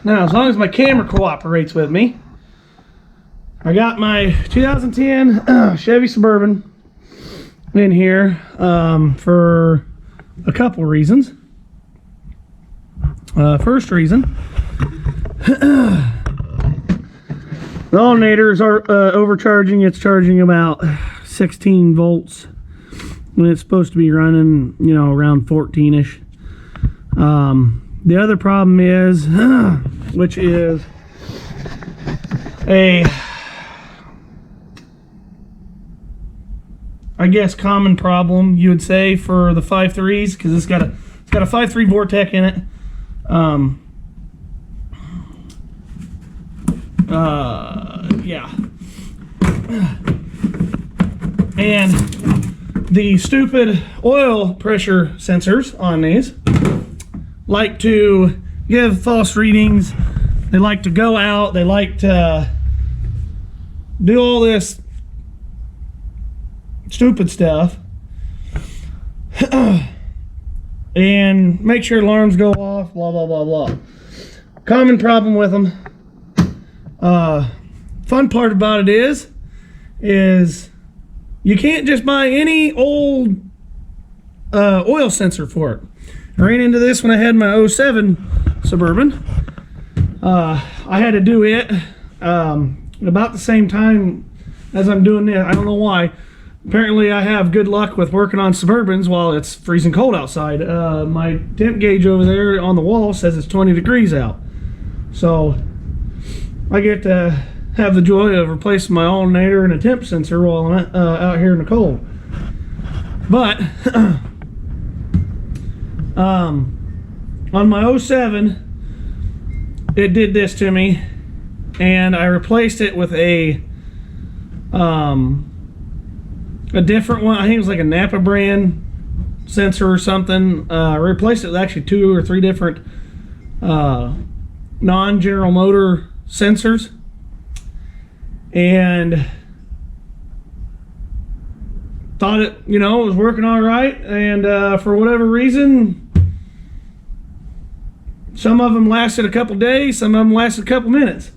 Now, as long as my camera cooperates with me, I got my 2010 Chevy Suburban in here for a couple reasons. First reason, the alternators are overcharging. It's charging about 16 volts when it's supposed to be running, you know, around 14-ish. The other problem is, which is a, I guess, common problem you would say for the 5.3s, because it's got a 5.3 Vortec in it. Yeah. And the stupid oil pressure sensors on these like to give false readings. They like to go out. They like to do all this stupid stuff and make sure alarms go off, blah, blah, blah, blah. Common problem with them. Fun part about it is you can't just buy any old oil sensor for it. I ran into this when I had my 07 Suburban. I had to do it about the same time as I'm doing this. I don't know why. Apparently I have good luck with working on Suburbans while it's freezing cold outside. My temp gauge over there on the wall says it's 20 degrees out. So I get to have the joy of replacing my alternator and a temp sensor while I'm out here in the cold. But on my 07, it did this to me, and I replaced it with a different one. I think it was like a Napa brand sensor or something. I replaced it with actually 2 or 3 different non-General Motor sensors, and thought it, you know, was working all right. And for whatever reason, some of them lasted a couple days, some of them lasted a couple minutes,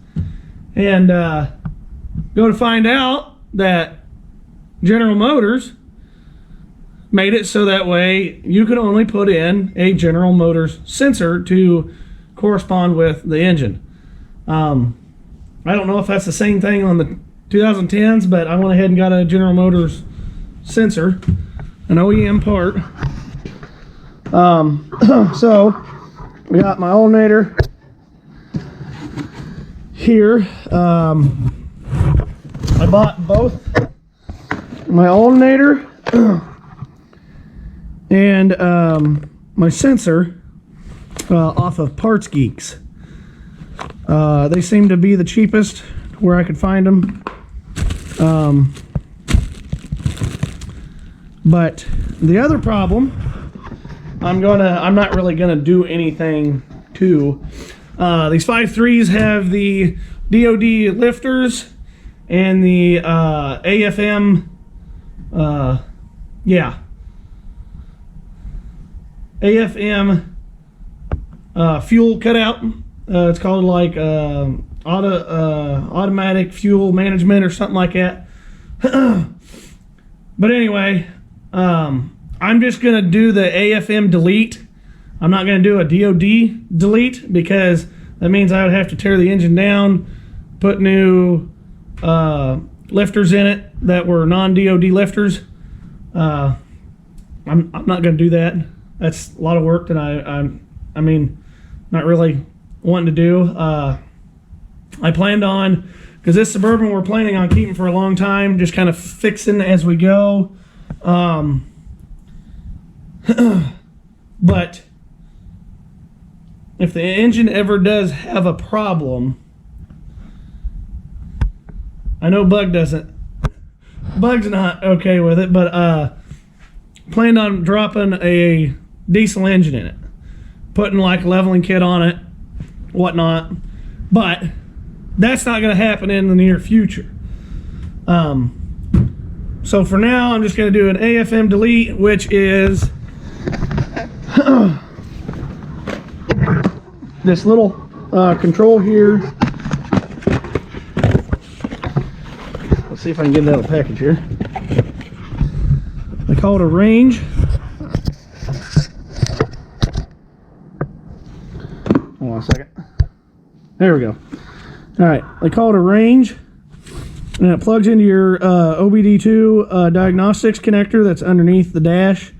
and go to find out that General Motors made it so that way you could only put in a General Motors sensor to correspond with the engine. I don't know if that's the same thing on the 2010s, but I went ahead and got a General Motors sensor, an OEM part. So we got my alternator here. I bought both my alternator and my sensor off of Parts Geeks. They seem to be the cheapest where I could find them. But the other problem, I'm not really gonna do anything to. These 5.3s have the DOD lifters and the AFM, AFM fuel cutout. It's called like automatic fuel management or something like that. But anyway, I'm just gonna do the AFM delete. I'm not gonna do a DOD delete because that means I would have to tear the engine down, put new lifters in it that were non-DOD lifters. I'm not gonna do that. That's a lot of work that I mean, not really wanting to do. I planned on, because this Suburban we're planning on keeping for a long time, just kind of fixing as we go. But if the engine ever does have a problem, I know Bug's not okay with it, but planned on dropping a diesel engine in it, putting like a leveling kit on it, whatnot. But that's not going to happen in the near future. So for now, I'm just going to do an AFM delete, which is this little control here. Let's see if I can get it out of the package here. They call it a range. Hold on a second. There we go. All right, they call it a range, and it plugs into your OBD2 diagnostics connector that's underneath the dash,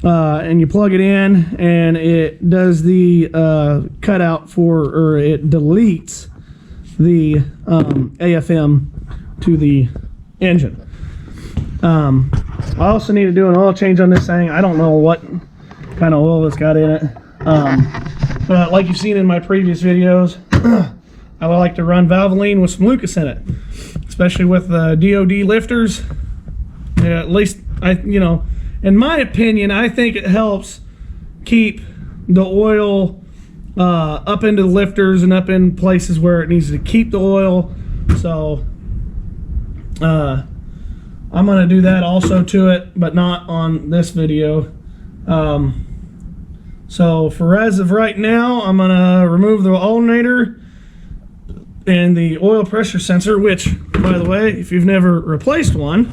and you plug it in, and it does the cutout for, or it deletes the AFM to the engine. I also need to do an oil change on this thing. I don't know what kind of oil it's got in it. But like you've seen in my previous videos, I like to run Valvoline with some Lucas in it, especially with the DOD lifters. Yeah, at least in my opinion, I think it helps keep the oil up into the lifters and up in places where it needs to keep the oil. So I'm going to do that also to it, but not on this video. So for as of right now, I'm going to remove the alternator and the oil pressure sensor, which, by the way, if you've never replaced one,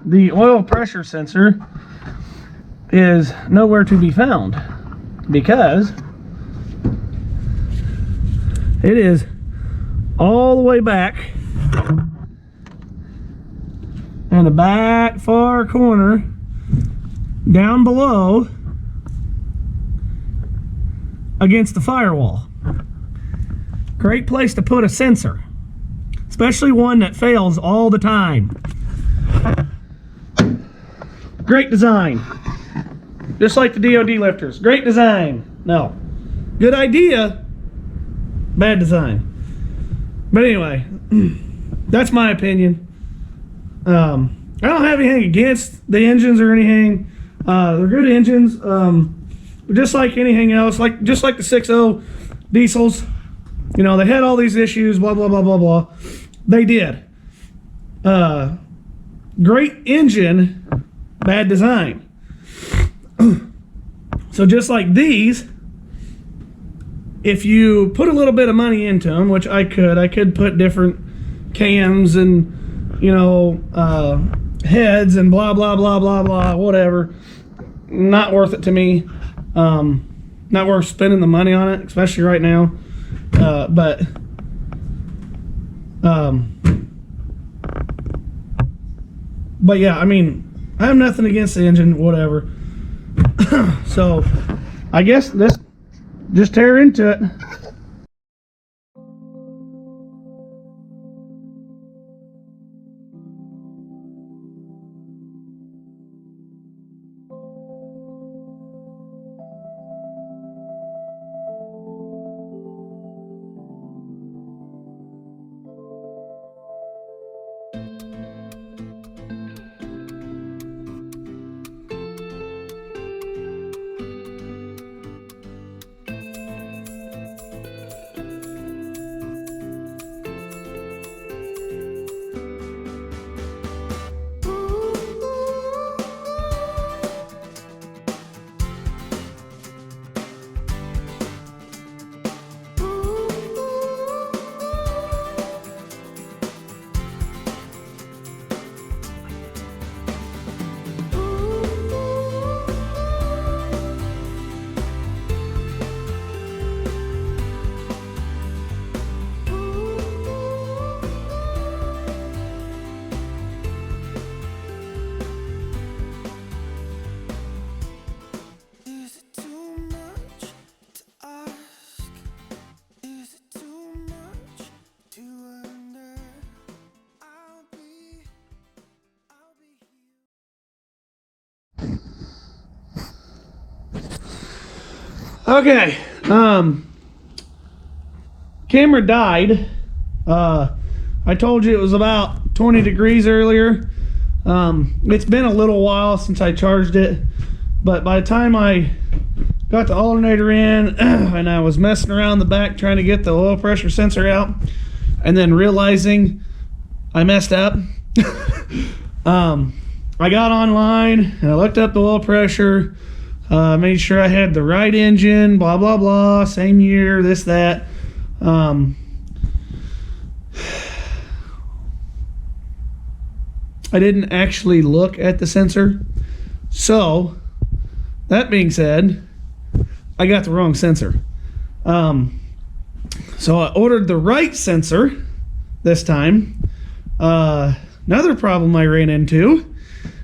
the oil pressure sensor is nowhere to be found because it is all the way back in the back far corner down below against the firewall. Great place to put a sensor, especially one that fails all the time. Great design, just like the DOD lifters. Great design. No, good idea, bad design. But anyway, that's my opinion. I don't have anything against the engines or anything. They're good engines, just like anything else, just like the 6.0 diesels. They had all these issues, blah blah blah blah blah. They did. Great engine, bad design. So just like these, if you put a little bit of money into them, which I could put different cams and heads and blah blah blah blah blah, whatever. Not worth it to me. Not worth spending the money on it, especially right now. But yeah, I mean, I have nothing against the engine, whatever. So I guess this, just tear into it. Okay, camera died. I told you it was about 20 degrees earlier. It's been a little while since I charged it, but by the time I got the alternator in and I was messing around the back trying to get the oil pressure sensor out and then realizing I messed up, I got online and I looked up the oil pressure. Made sure I had the right engine, blah, blah, blah, same year, this, that. I didn't actually look at the sensor. So, that being said, I got the wrong sensor. So I ordered the right sensor this time. Another problem I ran into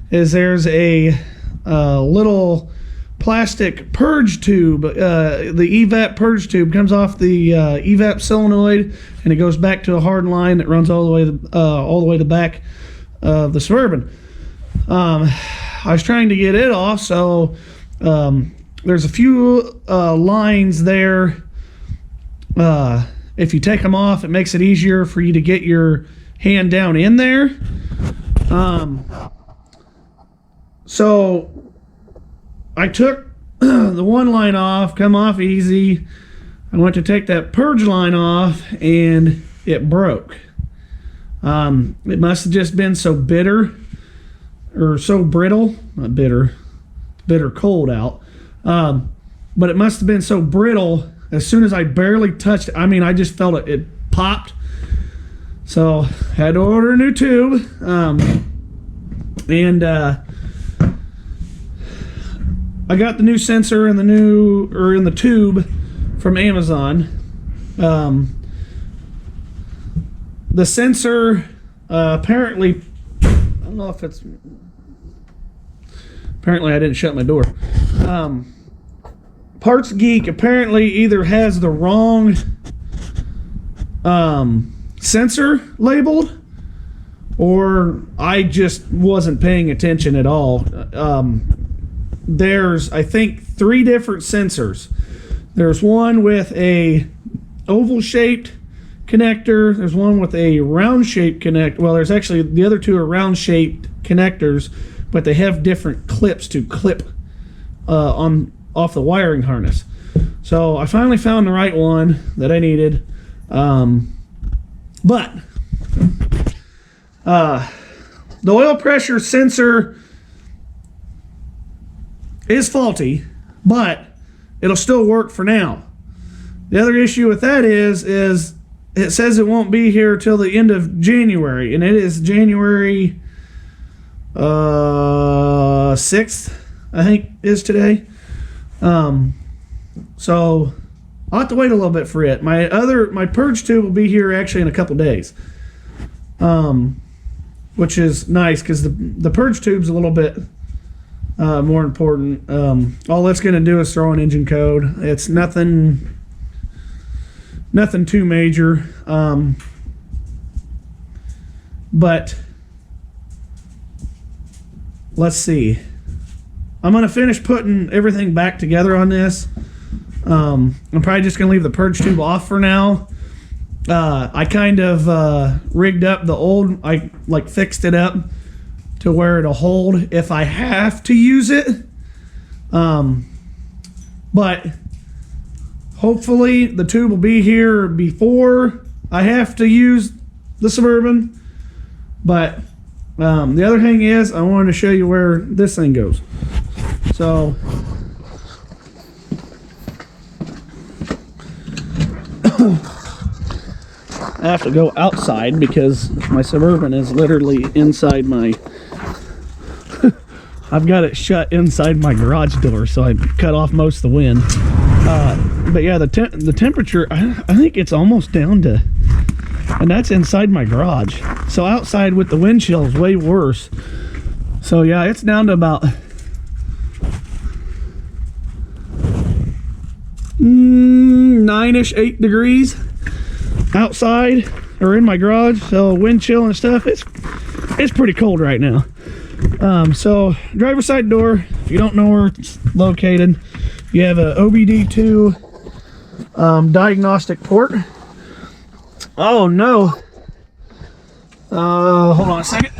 is there's a little plastic purge tube. The evap purge tube comes off the evap solenoid, and it goes back to a hard line that runs all the way to the back of the Suburban. I was trying to get it off, so there's a few lines there. If you take them off, it makes it easier for you to get your hand down in there. So I took the one line off, come off easy. I went to take that purge line off, and it broke. It must have just been so bitter, or so brittle. Not bitter, bitter cold out. But it must have been so brittle. As soon as I barely touched it, I mean, I just felt it popped. So had to order a new tube. I got the new sensor in the tube from Amazon. The sensor apparently, I don't know if it's, apparently I didn't shut my door. Parts Geek apparently either has the wrong sensor labeled, or I just wasn't paying attention at all. There's, I think, 3 different sensors. There's one with a oval-shaped connector. There's one with a round-shaped connector. Well, there's actually, the other 2 are round-shaped connectors, but they have different clips to clip off the wiring harness. So I finally found the right one that I needed. But the oil pressure sensor is faulty, but it'll still work for now. The other issue with that is it says it won't be here till the end of January, and it is January 6th, I think is today. So I'll have to wait a little bit for it. My purge tube will be here actually in a couple days, which is nice because the purge tube's a little bit more important. All it's going to do is throw an engine code. It's nothing too major. But let's see. I'm going to finish putting everything back together on this. I'm probably just going to leave the purge tube off for now. I kind of rigged up the old, I like fixed it up to where it'll hold if I have to use it. But hopefully the tube will be here before I have to use the Suburban. But the other thing is, I wanted to show you where this thing goes. So I have to go outside because my Suburban is literally inside my I've got it shut inside my garage door, so I cut off most of the wind. But yeah, the temperature, I think it's almost down to, and that's inside my garage. So outside with the wind chill is way worse. So yeah, it's down to about 9-ish, 8 degrees outside or in my garage. So wind chill and stuff, it's pretty cold right now. So driver's side door, if you don't know where it's located, you have a OBD2 diagnostic port. Oh no. Hold on a second.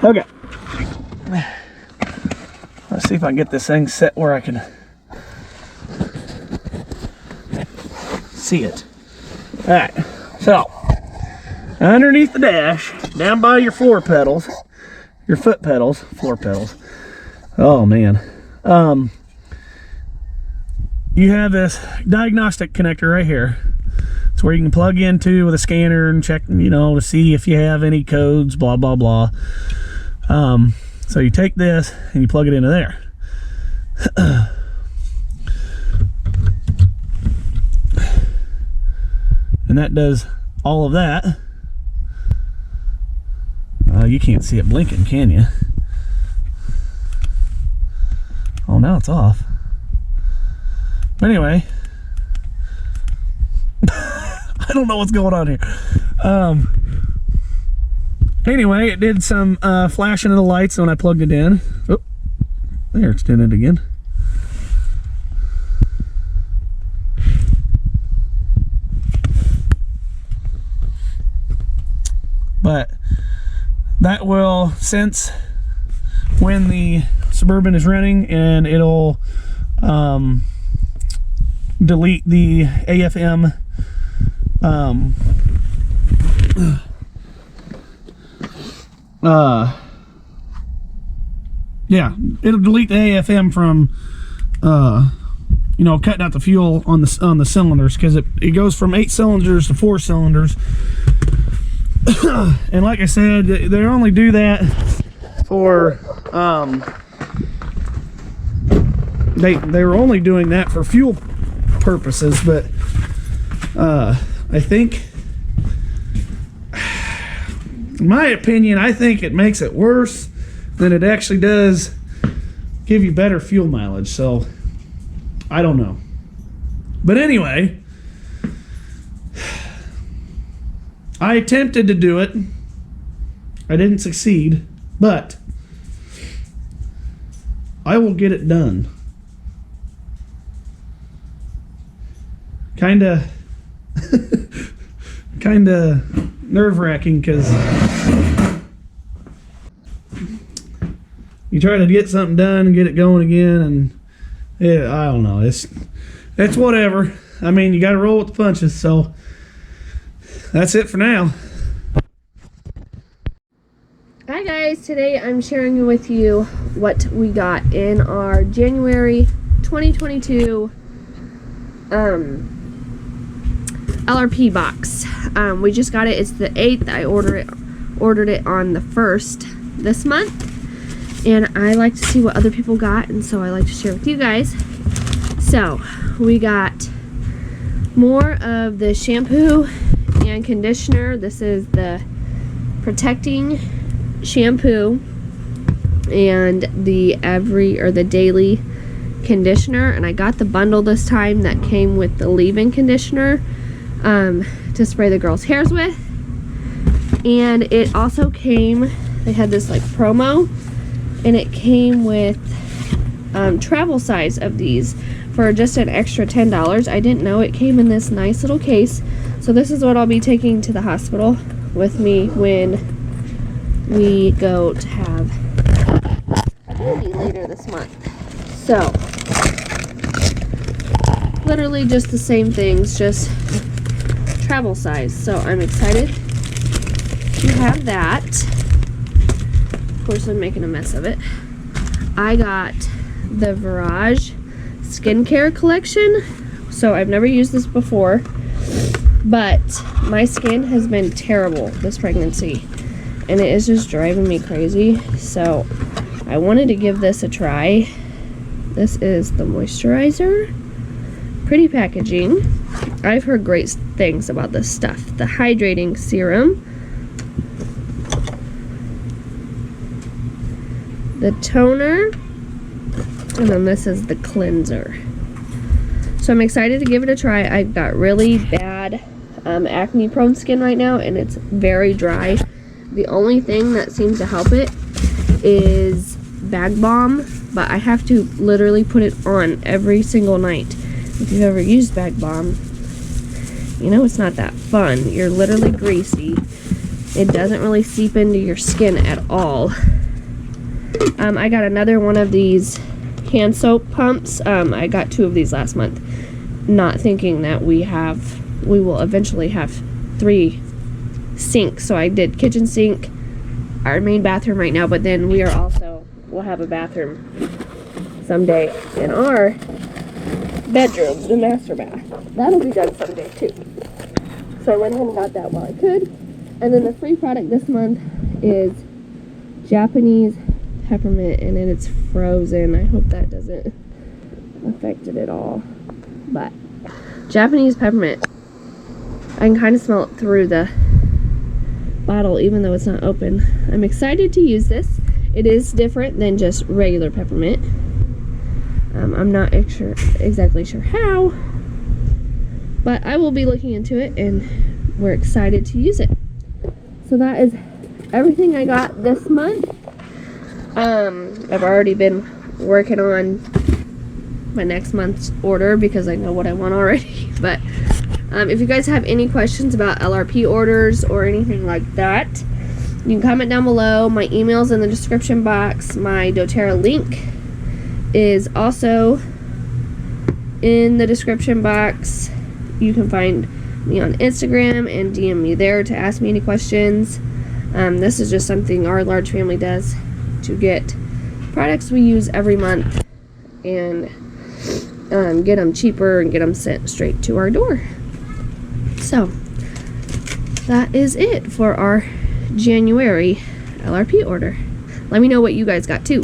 Okay. Let's see if I can get this thing set where I can see it. All right, so underneath the dash, down by your floor pedals, your foot pedals, floor pedals. Oh man. You have this diagnostic connector right here. It's where you can plug into with a scanner and check, you know, to see if you have any codes, blah, blah, blah. So you take this and you plug it into there. And that does all of that. You can't see it blinking, can you? Oh, now it's off. But anyway, I don't know what's going on here. Anyway, it did some flashing of the lights when I plugged it in. Oh, there, it's doing it again. But that will sense when the Suburban is running, and it'll delete the AFM yeah, it'll delete the AFM from you know, cutting out the fuel on the cylinders, because it goes from 8 cylinders to 4 cylinders. And like I said, they only do that for they were only doing that for fuel purposes, but I think, in my opinion, I think it makes it worse than it actually does give you better fuel mileage. So I don't know, but anyway, I attempted to do it. I didn't succeed, but I will get it done. Kinda nerve-wracking, because you try to get something done and get it going again, and yeah, I don't know, it's whatever. I mean, you got to roll with the punches. So that's it for now. Hi guys, today I'm sharing with you what we got in our January 2022 LRP box. We just got it. It's the 8th. I ordered it on the 1st this month, and I like to see what other people got, and so I like to share with you guys. So we got more of the shampoo and conditioner. This is the protecting shampoo and the daily conditioner, and I got the bundle this time that came with the leave-in conditioner to spray the girls' hairs with. And it also came, they had this like promo, and it came with travel size of these for just an extra $10. I didn't know it came in this nice little case. So this is what I'll be taking to the hospital with me when we go to have a baby later this month. So, literally just the same things, just travel size. So I'm excited to have that. Of course, I'm making a mess of it. I got the Virage skincare collection. So I've never used this before, but my skin has been terrible this pregnancy, and it is just driving me crazy. So I wanted to give this a try. This is the moisturizer. Pretty packaging. I've heard great things about this stuff. The hydrating serum, the toner, and then this is the cleanser. So I'm excited to give it a try. I've got really bad acne prone skin right now, and it's very dry. The only thing that seems to help it is Bag Balm, but I have to literally put it on every single night. If you've ever used Bag Balm, you know it's not that fun. You're literally greasy, It doesn't really seep into your skin at all. I got another one of these hand soap pumps. I got 2 of these last month, not thinking that we will eventually have 3 sinks. So I did kitchen sink, our main bathroom right now, but then we'll have a bathroom someday in our bedroom, the master bath. That'll be done someday too. So I went ahead and got that while I could. And then the free product this month is Japanese peppermint, and then it's frozen. I hope that doesn't affect it at all. But Japanese peppermint, I can kind of smell it through the bottle even though it's not open. I'm excited to use this. It is different than just regular peppermint. I'm not exactly sure how, but I will be looking into it, and we're excited to use it. So that is everything I got this month. I've already been working on my next month's order because I know what I want already. But if you guys have any questions about LRP orders or anything like that, you can comment down below. My email's in the description box. My doTERRA link is also in the description box. You can find me on Instagram and DM me there to ask me any questions. This is just something our large family does to get products we use every month and get them cheaper and get them sent straight to our door. So that is it for our January LRP order. Let me know what you guys got too.